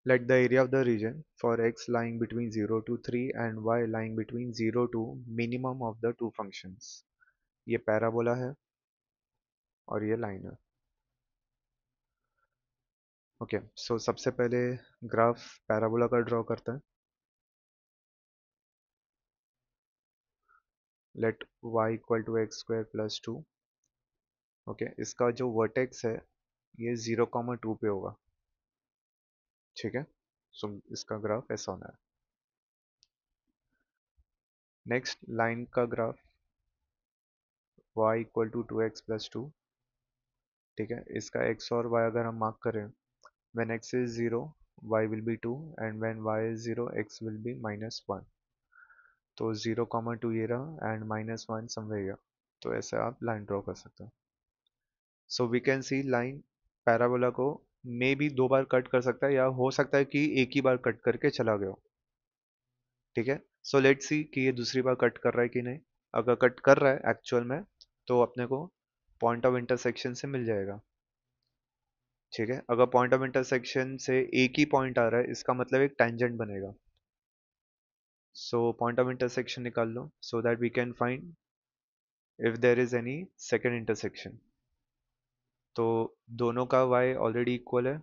Let the area of the region for x lying between 0 to 3 and y lying between 0 to minimum of the two functions. ये parabola है और ये line है. Okay, सो सबसे पहले graph parabola का draw करते हैं. Let y equal to X square plus two. Okay, इसका जो वर्टेक्स है ये 0,2 पे होगा. ठीक है, सो इसका ग्राफ ऐसा होना है. नेक्स्ट लाइन का graph y equal to 2x plus two. ठीक है, इसका x और y अगर हम मार्क करें, when x is 0 y will be 2 and when y is 0 x will be minus 1. तो 0,2 ये रहा एंड माइनस 1 समवेयर here. तो ऐसे आप लाइन ड्रॉ कर सकते हैं. So we can see line parabola को मे भी दो बार कट कर सकता है या हो सकता है कि एक ही बार कट करके चला गया हो. ठीक है, सो लेट्स सी कि ये दूसरी बार कट कर रहा है कि नहीं. अगर कट कर रहा है एक्चुअल में तो अपने को पॉइंट ऑफ इंटरसेक्शन से मिल जाएगा. ठीक है, अगर पॉइंट ऑफ इंटरसेक्शन से एक ही पॉइंट आ रहा है इसका मतलब एक टेंजेंट बनेगा. सो पॉइंट ऑफ इंटरसेक्शन निकाल लो so that we can find if there is any second intersection. तो दोनों का y ऑलरेडी इक्वल है.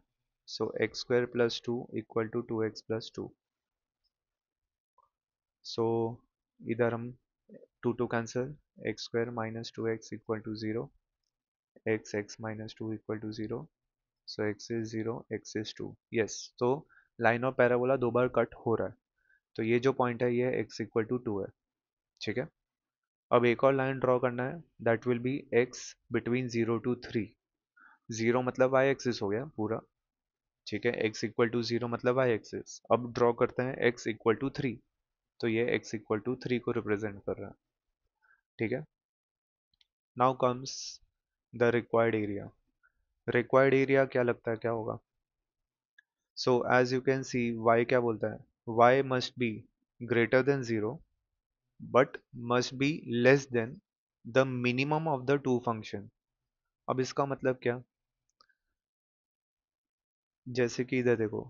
So x square plus two equal to 2x plus two. So इधर हम two two cancel. X square minus 2x equal to 0. X minus two equal to 0. So x is 0 x is 2. Yes, तो line of parabola दो बार cut हो रहा है. तो ये जो पॉइंट है ये x इक्वल टू 2 है. ठीक है, अब एक और लाइन ड्रॉ करना है that will be x between 0 to 3. 0 मतलब y एक्सिस हो गया पूरा. ठीक है, x इक्वल टू 0 मतलब y एक्सिस. अब ड्रॉ करते हैं x इक्वल टू 3. तो ये x इक्वल टू 3 को रिप्रेजेंट कर रहा है. ठीक है, now comes the required area. Required area क्या लगता है क्या होगा. So as you can see y क्या बोलता है, y must be greater than 0 but must be less than the minimum of the two function. अब इसका मतलब क्या, जैसे कि इधर देखो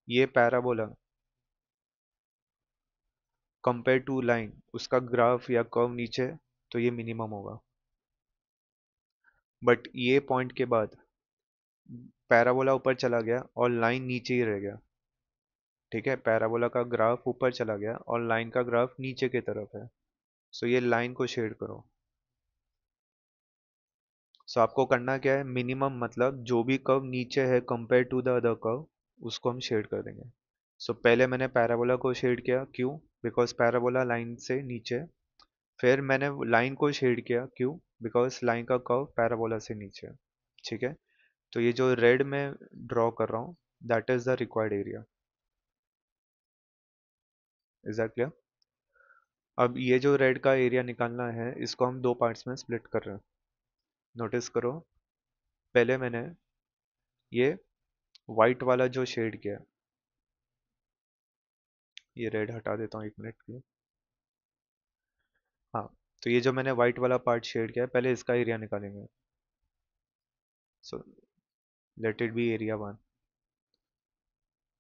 ये पैराबोला कंपेयर टू लाइन उसका ग्राफ या कर्व नीचे तो ये मिनिमम होगा. बट ये पॉइंट के बाद पैराबोला ऊपर चला गया और लाइन नीचे ही रह गया. ठीक है, पैराबोला का ग्राफ ऊपर चला गया और लाइन का ग्राफ नीचे की तरफ है. सो ये लाइन को शेड करो. सो आपको करना क्या है, मिनिमम मतलब जो भी कर्व नीचे है compare to the other curve उसको हम शेड कर देंगे. सो पहले मैंने पैराबोला को शेड किया, क्यों, बिकॉज पैराबोला लाइन से नीचे है. फिर मैंने लाइन को शेड किया, क्यों, बिकॉज लाइन का कर्व पैराबोला से नीचे है. ठीक है, तो ये जो रेड में ड्रॉ कर रहा हूँ that is the required area. Is that clear. अब ये जो रेड का एरिया निकालना है इसको हम दो पार्ट्स में स्प्लिट कर रहे हैं. नोटिस करो, पहले मैंने ये वाइट वाला जो शेड किया, ये रेड हटा देता हूँ एक मिनट के लिए. हाँ, तो ये जो मैंने वाइट वाला पार्ट शेड किया है पहले इसका एरिया निकालेंगे. So let it be area one.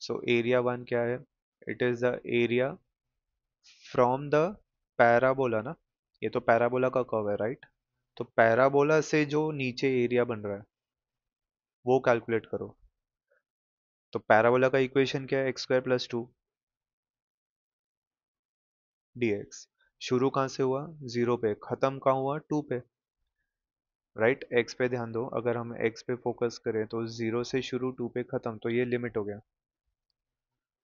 So area one क्या है, it is the area from the parabola ना. ये तो पैराबोला का कर्व है राइट. तो पैराबोला से जो नीचे एरिया बन रहा है वो कैलकुलेट करो. तो पैराबोला का इक्वेशन क्या है, x square plus to D x. शुरू कहाँ से हुआ, जीरो पे. खत्म कहाँ हुआ, टू पे. राइट, एक्स पे ध्यान दो, अगर हम एक्स पे फोकस करें तो जीरो से शुरू टू पे खत्म, तो ये लिमिट हो गया.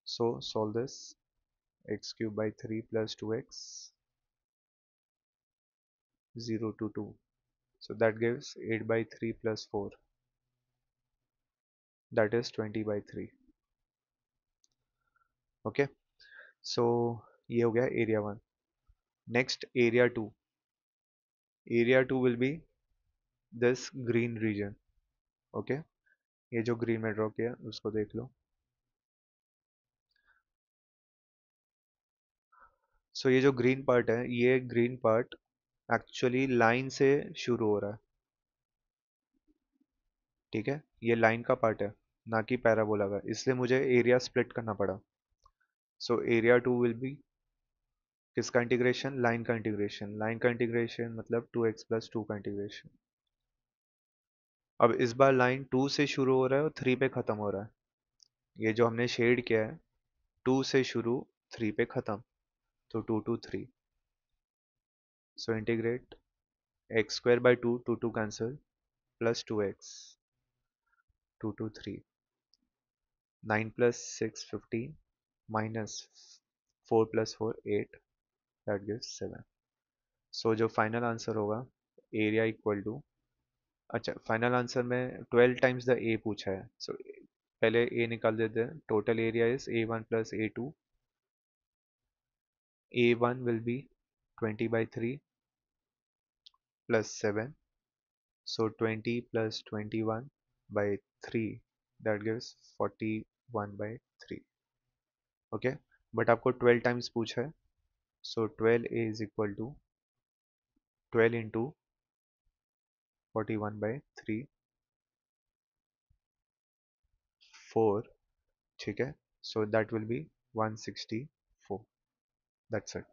सो solve this. X cube by three plus two x 0 to 2. So that gives 8 by 3 plus 4. That is 20 by 3. Okay. So ये हो गया area 1. Next area 2. Area 2 will be this green region. Okay. ये जो green में draw किया उसको देख लो. So ये जो green part है ये green part actually line से शुरू हो रहा है. ठीक है, ये line का part है. ना कि पैराबोला का, इसलिए मुझे एरिया स्प्लिट करना पड़ा। So area two will be किसका इंटीग्रेशन, लाइन का इंटीग्रेशन, लाइन का इंटीग्रेशन मतलब 2x + 2 का इंटीग्रेशन। अब इस बार लाइन 2 से शुरू हो रहा है और 3 पे खत्म हो रहा है। ये जो हमने शेड किया है 2 से शुरू 3 पे खत्म, तो 2 to 3। So integrate x² / 2, 2 2 cancel, plus 2x, 2 to 3, 9 + 6 15, minus 4 + 4 8, that gives 7। सो जो फाइनल आंसर होगा, एरिया इक्वल टू, अच्छा फाइनल आंसर में 12 टाइम्स द ए पूछा है, सो पहले ए निकाल देते हैं। Total area is A1 + A2। A1 will be 20/3 plus 7, so 20 plus 21/3, that gives 41/3। Okay, but आपको 12 टाइम्स पूछा है, so 12A is equal to 12 into 41/3, 4, ठीक है, सो that will be 164। That's it.